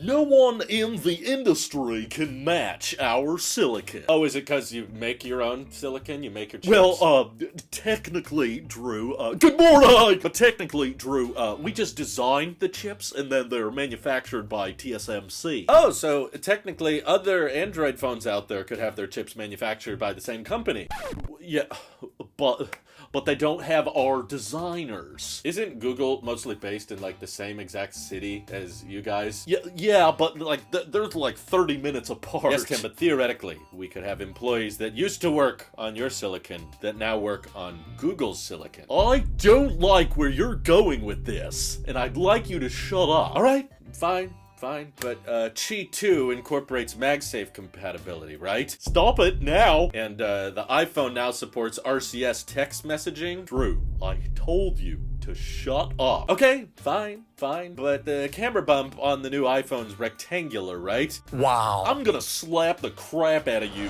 No one in the industry can match our silicon. Oh, is it because you make your own silicon? You make your chips? Well, technically, Drew, good morning! But technically, Drew, we just designed the chips and then they're manufactured by TSMC. Oh, so technically other Android phones out there could have their chips manufactured by the same company. Yeah, but they don't have our designers. Isn't Google mostly based in like the same exact city as you guys? Yeah, but like there's like 30 minutes apart. Yes, Tim, but theoretically, we could have employees that used to work on your silicon that now work on Google's silicon. I don't like where you're going with this, and I'd like you to shut up. All right, fine. But Qi 2 incorporates MagSafe compatibility, right? Stop it now! And the iPhone now supports RCS text messaging. Drew, I told you to shut up. Okay, fine. But the camera bump on the new iPhone's rectangular, right? Wow. I'm gonna slap the crap out of you.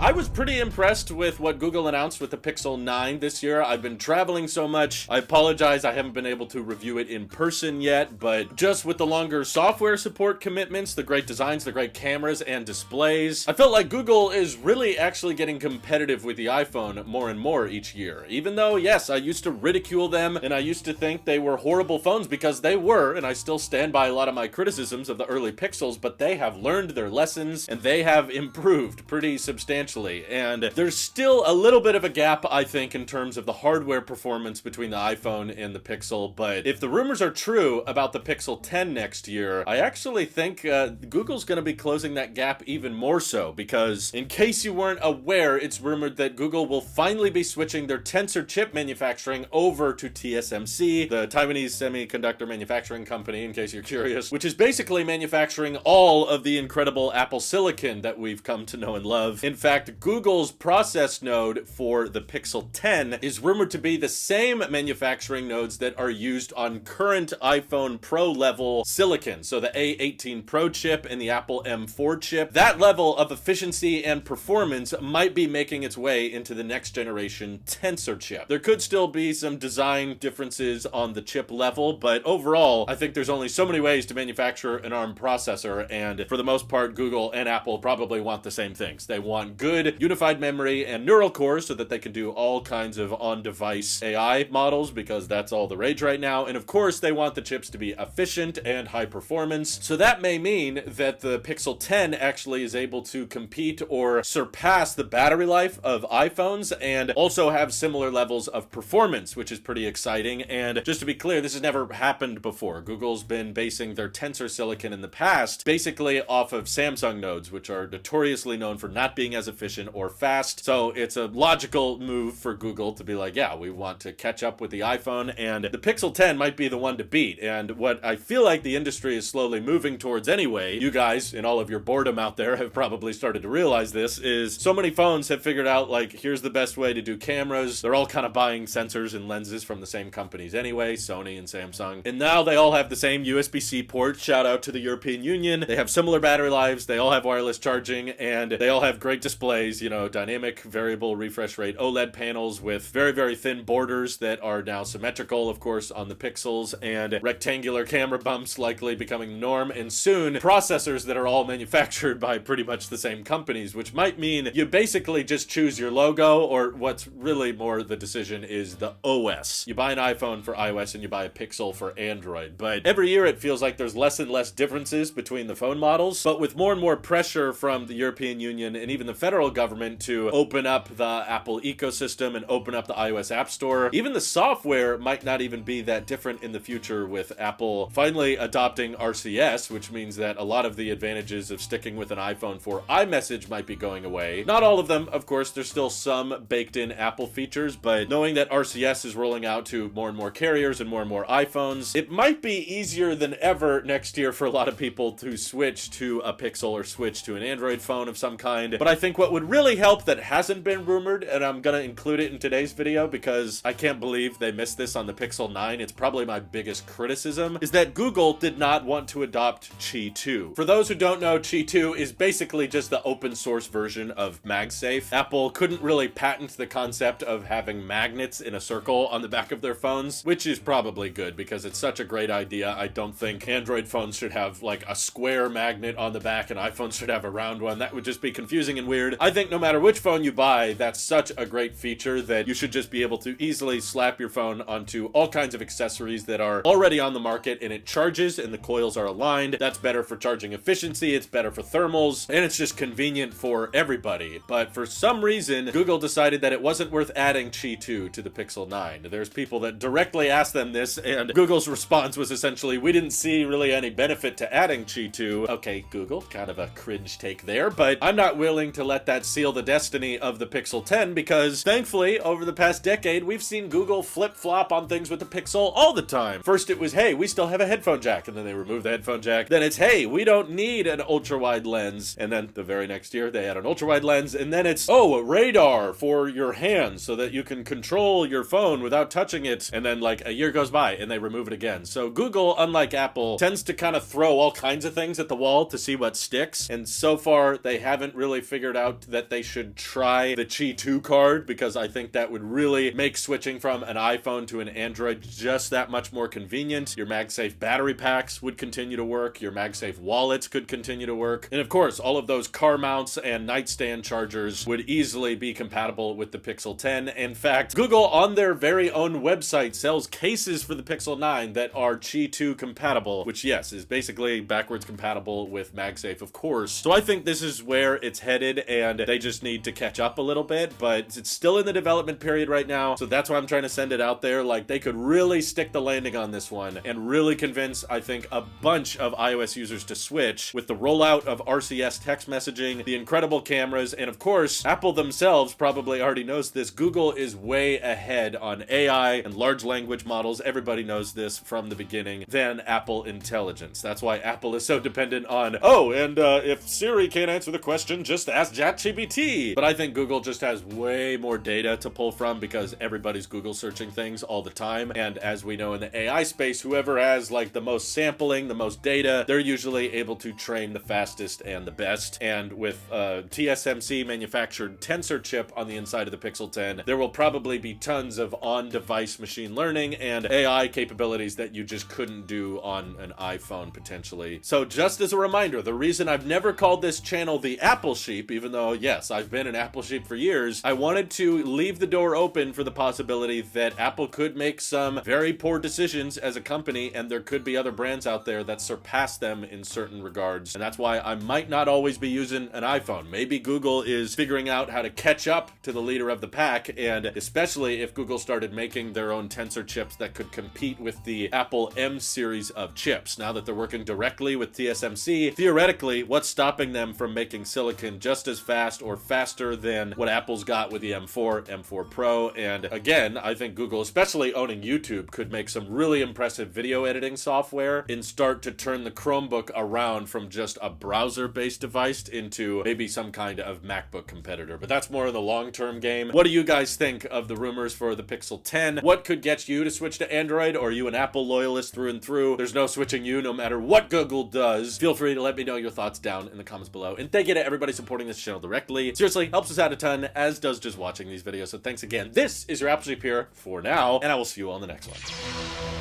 I was pretty impressed with what Google announced with the Pixel 9 this year. I've been traveling so much. I apologize I haven't been able to review it in person yet, but just with the longer software support commitments, the great designs, the great cameras and displays, I felt like Google is really actually getting competitive with the iPhone more and more each year. Even though, yes, I used to ridicule them and I used to think they were horrible phones because they were, and I still stand by a lot of my criticisms of the early Pixels, but they have learned their lessons and they have improved pretty substantially. And there's still a little bit of a gap, I think, in terms of the hardware performance between the iPhone and the Pixel. But if the rumors are true about the Pixel 10 next year, I actually think Google's going to be closing that gap even more so. Because in case you weren't aware, it's rumored that Google will finally be switching their Tensor chip manufacturing over to TSMC, the Taiwanese semiconductor manufacturing company, in case you're curious, which is basically manufacturing all of the incredible Apple silicon that we've come to know and love. In fact, Google's process node for the Pixel 10 is rumored to be the same manufacturing nodes that are used on current iPhone Pro level silicon. So the A18 Pro chip and the Apple M4 chip. That level of efficiency and performance might be making its way into the next generation Tensor chip. There could still be some design differences on the chip level, but overall, I think there's only so many ways to manufacture an ARM processor, and for the most part, Google and Apple probably want the same things. They want good unified memory and neural cores so that they can do all kinds of on-device AI models, because that's all the rage right now. And of course, they want the chips to be efficient and high performance. So that may mean that the Pixel 10 actually is able to compete or surpass the battery life of iPhones and also have similar levels of performance, which is pretty exciting. And just to be clear, this has never happened before. Google's been basing their Tensor silicon in the past basically off of Samsung nodes, which are notoriously known for not being as efficient or fast. So it's a logical move for Google to be like, yeah, we want to catch up with the iPhone, and the Pixel 10 might be the one to beat. And what I feel like the industry is slowly moving towards anyway, you guys in all of your boredom out there have probably started to realize this, is so many phones have figured out, like, here's the best way to do cameras. They're all kind of buying sensors and lenses from the same companies anyway, Sony and Samsung. And now they all have the same USB-C port. Shout out to the European Union. They have similar battery lives, they all have wireless charging, and they all have great displays, you know, dynamic variable refresh rate OLED panels with very, very thin borders that are now symmetrical, of course, on the Pixels, and rectangular camera bumps likely becoming the norm, and soon processors that are all manufactured by pretty much the same companies, which might mean you basically just choose your logo, or what's really more the decision is the OS. You buy an iPhone for iOS and you buy a Pixel for Android, but every year it feels like there's less and less differences between the phone models. But with more and more pressure from the European Union and even the federal government to open up the Apple ecosystem and open up the iOS App Store, even the software might not even be that different in the future, with Apple finally adopting RCS, which means that a lot of the advantages of sticking with an iPhone for iMessage might be going away. Not all of them, of course, there's still some baked in Apple features, but knowing that RCS is rolling out to more and more carriers and more iPhones, it might be easier than ever next year for a lot of people to switch to a Pixel or switch to an Android phone of some kind. But I think what would really help that hasn't been rumored, and I'm gonna include it in today's video because I can't believe they missed this on the Pixel 9, it's probably my biggest criticism, is that Google did not want to adopt Qi 2. For those who don't know, Qi 2 is basically just the open source version of MagSafe. Apple couldn't really patent the concept of having magnets in a circle on the back of their phones, which is probably good because it's such a great idea. I don't think Android phones should have like a square magnet on the back and iPhones should have a round one. That would just be confusing and weird. I think no matter which phone you buy, that's such a great feature that you should just be able to easily slap your phone onto all kinds of accessories that are already on the market, and it charges and the coils are aligned. That's better for charging efficiency, it's better for thermals, and it's just convenient for everybody. But for some reason, Google decided that it wasn't worth adding Qi 2 to the Pixel 9. There's people that directly asked them this, and Google's response was essentially, we didn't see really any benefit to adding Qi 2. Okay, Google, kind of a cringe take there, but I'm not willing to let that seal the destiny of the Pixel 10 because thankfully, over the past decade, we've seen Google flip-flop on things with the Pixel all the time. First it was, hey, we still have a headphone jack, and then they removed the headphone jack. Then it's, hey, we don't need an ultra-wide lens. And then the very next year, they had an ultra-wide lens, and then it's, oh, a radar for your hands so that you can control your phone without touching it. And then like a year goes by, and they remove it again. So Google, unlike Apple, tends to kind of throw all kinds of things at the wall to see what sticks. And so far, they haven't really figured out that they should try the Qi 2 card, because I think that would really make switching from an iPhone to an Android just that much more convenient. Your MagSafe battery packs would continue to work. Your MagSafe wallets could continue to work. And of course, all of those car mounts and nightstand chargers would easily be compatible with the Pixel 10. In fact, Google on their very own website sells cases for the Pixel 9 that are Qi 2 compatible, which yes, is basically backwards compatible with MagSafe, of course. So I think this is where it's headed, and they just need to catch up a little bit, but it's still in the development period right now. So that's why I'm trying to send it out there. Like, they could really stick the landing on this one and really convince, I think, a bunch of iOS users to switch with the rollout of RCS text messaging, the incredible cameras, and of course, Apple themselves probably already knows this. Google is way ahead on AI and large language models. Everybody knows this from the beginning than Apple Intelligence. That's why Apple is so dependent on, oh, and if Siri can't answer the question, just ask ChatGPT. But I think Google just has way more data to pull from because everybody's Google searching things all the time. And as we know in the AI space, whoever has like the most sampling, the most data, they're usually able to train the fastest and the best. And with TSMC manufactured tensor chip on the inside of the Pixel 10, there will probably be tons of on-device machine learning and AI capabilities that you just couldn't do on an iPhone potentially. So just as a reminder, the reason I've never called this channel the Apple Sheep, even though yes, I've been an Apple Sheep for years, I wanted to leave the door open for the possibility that Apple could make some very poor decisions as a company, and there could be other brands out there that surpass them in certain regards. And that's why I might not always be using an iPhone. Maybe Google is figuring out how to catch up to the leader of the pack, and especially if Google started making their own tensor chips that could compete with the Apple M series of chips. Now that they're working directly with TSMC, theoretically, what's stopping them from making silicon just as fast or faster than what Apple's got with the M4, M4 Pro? And again, I think Google, especially owning YouTube, could make some really impressive video editing software and start to turn the Chromebook around from just a browser-based device into maybe some kind of MacBook competitor. But that's more of the long-term game. What do you guys think of the rumors for the Pixel 10? What could get you to switch to Android? Or are you an Apple loyalist through and through? There's no switching you no matter what Google does. Feel free to let me know your thoughts down in the comments below. And thank you to everybody supporting this channel directly. Seriously, helps us out a ton, as does just watching these videos. So thanks again. This is your Apple Sheep here for now, and I will see you on the next one.